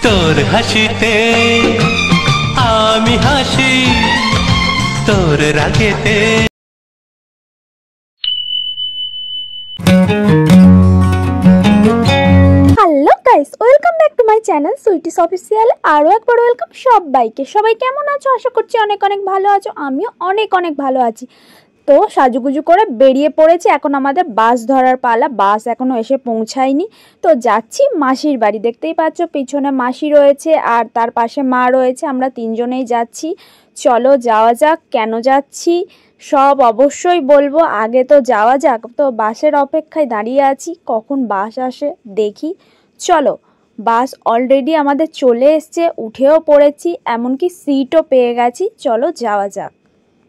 তোর হাসিতে আমি হাসি, তোর রাগেতে। Hello guys, welcome back to my channel sweeties official. আরও একবার ওয়েলকাম সবাইকে। সবাই কেমন আছো? আশা করছি অনেক অনেক ভালো আছো। আমিও অনেক অনেক ভালো আছি। তো সাজুগুজু করে বেরিয়ে পড়েছি। এখন আমাদের বাস ধরার পালা। বাস এখনও এসে পৌঁছায়নি। তো যাচ্ছি মাসির বাড়ি। দেখতেই পাচ্ছ পিছনে মাসি রয়েছে আর তার পাশে মা রয়েছে। আমরা তিনজনেই যাচ্ছি। চলো যাওয়া যাক। কেন যাচ্ছি সব অবশ্যই বলবো। আগে তো যাওয়া যাক। তো বাসের অপেক্ষায় দাঁড়িয়ে আছি, কখন বাস আসে দেখি। চলো, বাস অলরেডি আমাদের চলে এসছে, উঠেও পড়েছি, এমনকি সিটও পেয়ে গেছি। চলো যাওয়া যাক।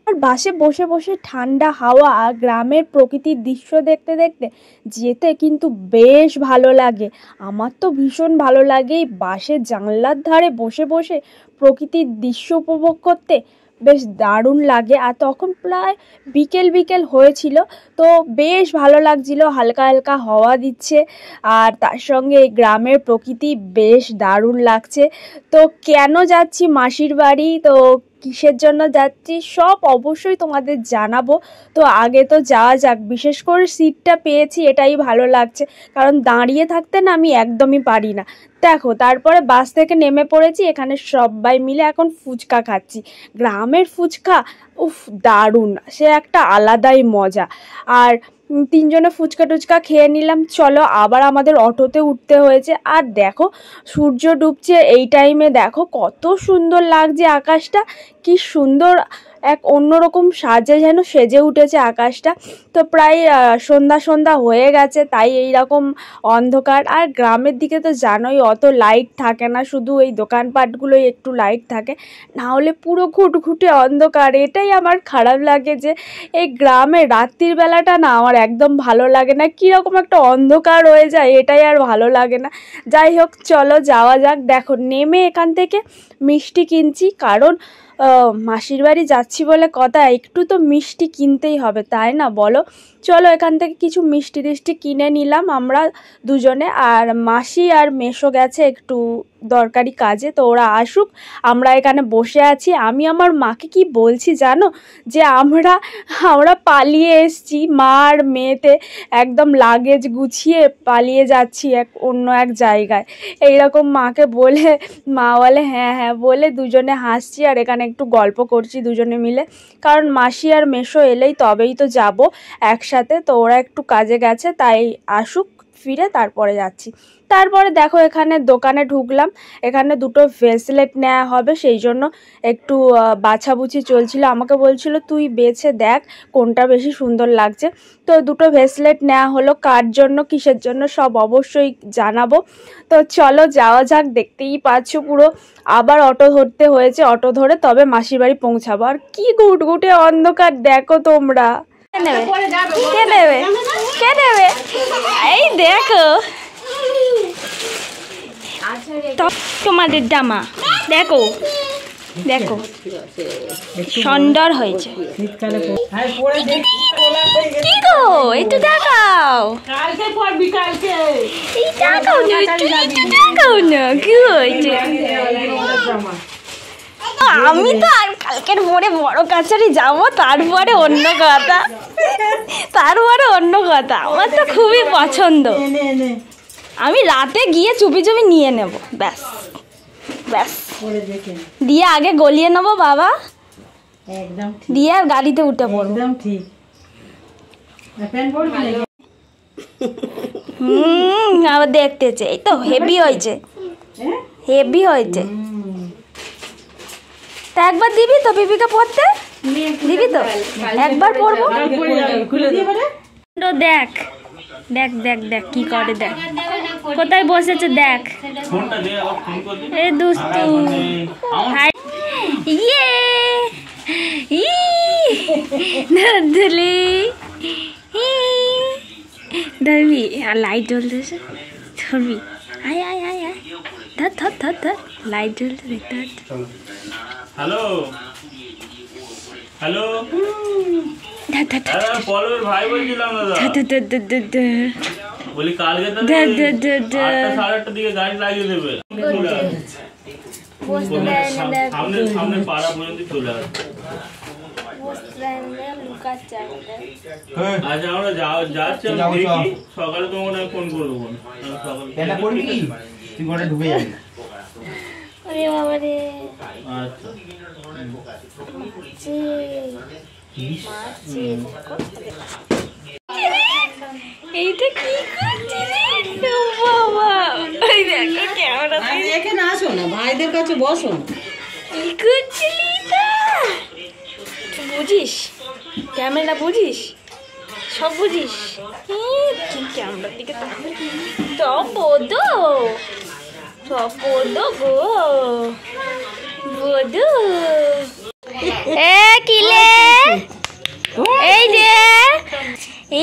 আর বাসে বসে বসে ঠান্ডা হাওয়া আর গ্রামের প্রকৃতির দৃশ্য দেখতে দেখতে যেতে কিন্তু বেশ ভালো লাগে। আমার তো ভীষণ ভালো লাগে এই বাসের জানলার ধারে বসে বসে প্রকৃতির দৃশ্য উপভোগ করতে। বেশ দারুণ লাগে। আর তখন প্রায় বিকেল বিকেল হয়েছিল, তো বেশ ভালো লাগছিল। হালকা হালকা হাওয়া দিচ্ছে আর তার সঙ্গে এই গ্রামের প্রকৃতি বেশ দারুণ লাগছে। তো কেন যাচ্ছি মাসির বাড়ি, তো কিসের জন্য যাচ্ছি সব অবশ্যই তোমাদের জানাবো। তো আগে তো যাওয়া যাক। বিশেষ করে সিটটা পেয়েছি, এটাই ভালো লাগছে, কারণ দাঁড়িয়ে থাকতে না আমি একদমই পারি না। দেখো, তারপরে বাস থেকে নেমে পড়েছি। এখানে সবাই মিলে এখন ফুচকা খাচ্ছি। গ্রামের ফুচকা উফ দারুণ, সে একটা আলাদাই মজা। আর তিনজনে ফুচকা টুচকা খেয়ে নিলাম। চলো আবার আমাদের অটোতে উঠতে হয়েছে। আর দেখো সূর্য ডুবছে এই টাইমে, দেখো কত সুন্দর লাগছে আকাশটা। কি সুন্দর এক অন্যরকম সাজে যেন সেজে উঠেছে আকাশটা। তো প্রায় সন্ধ্যা সন্ধ্যা হয়ে গেছে, তাই এই রকম অন্ধকার। আর গ্রামের দিকে তো জানোই অত লাইট থাকে না, শুধু এই দোকানপাটগুলোই একটু লাইট থাকে, না হলে পুরো ঘুটঘুটে অন্ধকার। এটাই আমার খারাপ লাগে যে এই গ্রামে রাত্রির বেলাটা না আমার একদম ভালো লাগে না, কীরকম একটা অন্ধকার হয়ে যায়, এটাই আর ভালো লাগে না। যাই হোক চলো যাওয়া যাক। দেখো নেমে এখান থেকে মিষ্টি কিনছি, কারণ মাসির বাড়ি যাচ্ছি বলে কথা, একটু তো মিষ্টি কিনতেই হবে, তাই না বলো? চলো এখান থেকে কিছু মিষ্টি টিষ্টি কিনে নিলাম আমরা দুজনে। আর মাসি আর মেসো গেছে একটু দরকারি কাজে, তো ওরা আসুক। আমরা এখানে বসে আছি। আমি আমার মাকে কি বলছি জানো, যে আমরা পালিয়ে এসছি, মা আর মেয়েতে একদম লাগেজ গুছিয়ে পালিয়ে যাচ্ছি অন্য এক জায়গায়। এইরকম মাকে বলে মা বলে হ্যাঁ হ্যাঁ বলে দুজনে হাসছি আর এখানে একটু গল্প করছি দুজনে মিলে। কারণ মাসি আর মেসো এলেই তবেই তো যাব একসাথে। তো ওরা একটু কাজে গেছে, তাই আসুক, ফিরে তারপরে যাচ্ছি। তারপরে দেখো এখানে দোকানে ঢুকলাম। এখানে দুটো ব্রেসলেট নেওয়া হবে, সেই জন্য একটু বাছাবুছি চলছিল। আমাকে বলছিল তুই বেছে দেখ কোনটা বেশি সুন্দর লাগছে। তো দুটো ব্রেসলেট নেওয়া হলো। কার জন্য কিসের জন্য সব অবশ্যই জানাবো। তো চলো যাওয়া যাক। দেখতেই পাচ্ছ পুরো আবার অটো ধরতে হয়েছে, অটো ধরে তবে মাসির বাড়ি পৌঁছাবো। আর কি ঘুটঘুটে অন্ধকার দেখো তোমরা। কে নেবে এই দেখো তোমাদের জামা দেখো, দেখো সুন্দর হয়েছে। কি গো একটু দেখাও, দেখাও না কি হয়েছে। আমি তো আর কালকের পরে বড় কাছারি যাবো, তারপরে অন্য কথা, আমার তো খুবই পছন্দ। আমি রাতে গিয়ে চুপি চুপি নিয়ে নেব, ব্যাস ব্যাস দিয়ে আগে গলিয়ে নেবো বাবা, একদম দিয়ে আর গাড়িতে উঠে পড়বো। ঠিক আবার দেখতেছে। এই তো হেভি হয়েছে, হেভি হয়েছে। তা একবার দিবি তো বিবিকে পড়তে, দিবি তো একবার পড়বো। দেখ দেখ দেখ দেখ কি করে, দেখ কোথায় বসেছে, দেখ এই দুষ্টু। হাই ইয়ে ধরলি ধরবি, আর লাইট জ্বলতেছে, ধরবি, আয় আয় আয় আয়, ধর ধর ধর ধর, লাইট জ্বলতে দেখতে পাচ্ছি। হ্যালো হ্যালো ধর ধর ধর, পলবের ভাই বলছিলাম দাদা। বলি কালকে তাহলে 8:30 দিকে গাড়ি লাগিয়ে দেবে। সামনে পাড়া পর্যন্ত চলে আসবে। আচ্ছা আমরা যাচ্ছি, দেখি সকালে তোমাকে ফোন করবো। কেন করবি তুই ঘরে ঢুকে যাবি। আরে বাবা রে, আচ্ছা এইটা কি করছিস বাবা? ওই দেখো ক্যামেরা এখানে আসো না, ভাইদের কাছে বসো না। কি করছিলি তা? তুই বুঝিস ক্যামেরা, বুঝিস সব বুঝিস। তুই ক্যামেরার দিকে সব বোধ সব বোধ গো বোধ। এ কিলে এই যে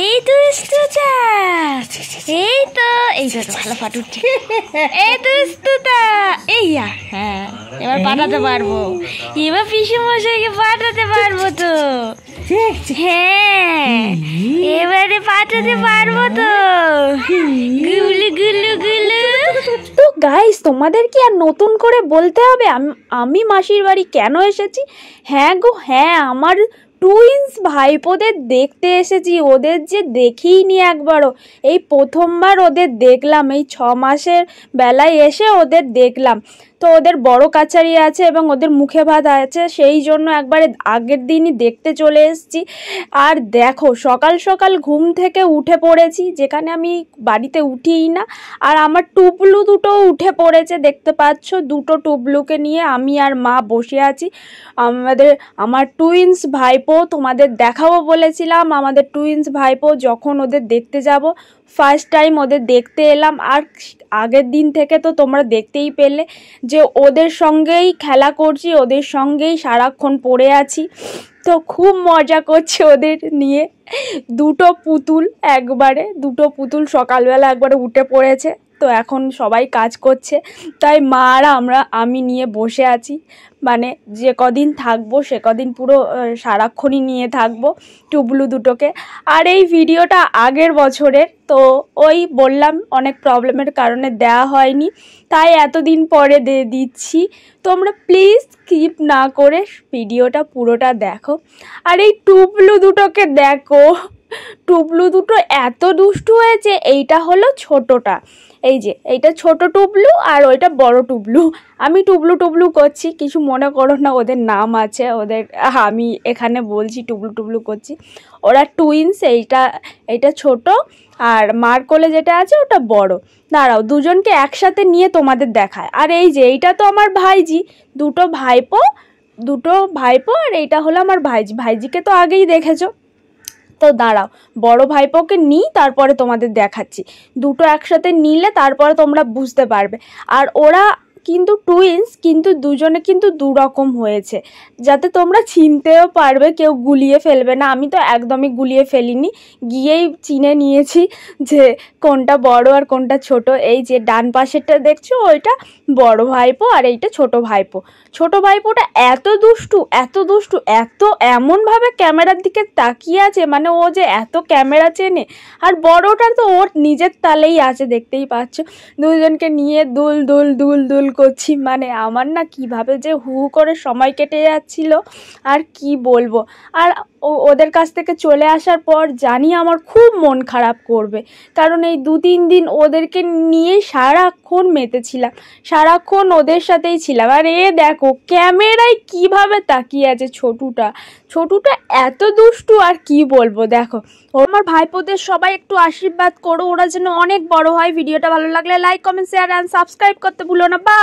এই তো ইস্তুতা, এই তো ভালো পাট উঠছে। এই তো ইস্তুতা, এইয়া হ্যাঁ এবার পাঠাতে পারবো, এবার পিসু মশাইকে পাঠাতে পারবো তো। হ্যাঁ এবারে পাঠাতে পারবো তো। গুলু গুলু গুলু। তো গাইস তোমাদের কি আর নতুন করে বলতে হবে আমি মাসির বাড়ি কেন এসেছি? হ্যাঁ গো হ্যাঁ, আমার টুইন্স ভাইপোদের দেখতে এসেছি। ওদের যে দেখিনি একবারও, এই প্রথমবার ওদের দেখলাম। এই 6 মাসের বেলায় এসে ওদের দেখলাম। তো ওদের বড় কাছারি আছে এবং ওদের মুখে ভাত আছে, সেই জন্য একবারে আগের দিনই দেখতে চলে এসেছি। আর দেখো সকাল সকাল ঘুম থেকে উঠে পড়েছি, যেখানে আমি বাড়িতে উঠিই না। আর আমার টুবলু দুটো উঠে পড়েছে, দেখতে পাচ্ছ। দুটো টুবলুকে নিয়ে আমি আর মা বসে আছি। আমার টুইন্স ভাইপো তোমাদের দেখাবো বলেছিলাম। আমাদের টুইন্স ভাইপো যখন ওদের দেখতে যাব, ফার্স্ট টাইম ওদের দেখতে এলাম। আর আগের দিন থেকে তো তোমরা দেখতেই পেলে যে ওদের সঙ্গেই খেলা করছি, ওদের সঙ্গেই সারাক্ষণ পড়ে আছি। তো খুব মজা করছে ওদের নিয়ে। দুটো পুতুল সকালবেলা একবারে উঠে পড়েছে। তো এখন সবাই কাজ করছে, তাই মা আর আমি নিয়ে বসে আছি। মানে যে কদিন থাকবো সে কদিন পুরো সারাক্ষণই নিয়ে থাকবো টুবলু দুটোকে। আর এই ভিডিওটা আগের বছরের, তো ওই বললাম অনেক প্রবলেমের কারণে দেওয়া হয়নি, তাই এতদিন পরে দিচ্ছি। তোমরা প্লিজ স্কিপ না করে ভিডিওটা পুরোটা দেখো। আর এই টুবলু দুটোকে দেখো, টুবলু দুটো এত দুষ্টু হয়েছে। এইটা হলো ছোটটা, এই যে এইটা ছোট টুবলু আর ওইটা বড় টুবলু। আমি টুবলু করছি, কিছু মনে করো না, ওদের নাম আছে। ওদের আমি এখানে বলছি টুবলু করছি। ওরা টুইন্স, এইটা ছোট আর মার কোলে যেটা আছে ওটা বড়। দাঁড়াও দুজনকে একসাথে নিয়ে তোমাদের দেখায়। আর এই যে এইটা তো আমার ভাইজি, দুটো ভাইপো আর এইটা হলো আমার ভাইজিকে তো আগেই দেখেছো। তো দাঁড়াও বড় ভাইপোকে নিই, তারপরে তোমাদের দেখাচ্ছি। দুটো একসাথে নিলে তারপরে তোমরা বুঝতে পারবে। আর ওরা কিন্তু টুইন্স, কিন্তু দুজনে কিন্তু দুরকম হয়েছে, যাতে তোমরা চিনতেও পারবে, কেউ গুলিয়ে ফেলবে না। আমি তো একদমই গুলিয়ে ফেলিনি, গিয়েই চিনে নিয়েছি যে কোনটা বড় আর কোনটা ছোট। এই যে ডান পাশেরটা দেখছো ওইটা বড় ভাইপো আর এইটা ছোট ভাইপো। ছোট ভাইপোটা এত দুষ্টু এমনভাবে ক্যামেরার দিকে তাকিয়ে আছে, মানে ও যে এত ক্যামেরা চেনে। আর বড়টা তো ওর নিজের তালেই আছে, দেখতেই পাচ্ছ। দুজনকে নিয়ে দুল করছি, মানে আমার না কিভাবে যে হু করে সময় কেটে যাচ্ছিল আর কি বলবো। আর ওদের কাছ থেকে চলে আসার পর জানি আমার খুব মন খারাপ করবে, কারণ এই 2-3 দিন ওদেরকে নিয়ে সারাক্ষণ মেতেছিলাম, সারাক্ষণ ওদের সাথেই ছিলাম। আর দেখো ক্যামেরায় কিভাবে তাকিয়ে আছে ছোটুটা এত দুষ্টু আর কি বলবো। দেখো আমার ভাইপোদের সবাই একটু আশীর্বাদ করো, ওরা যেন অনেক বড় হয়। ভিডিওটা ভালো লাগলে like comment share and subscribe করতে ভুলো না। বা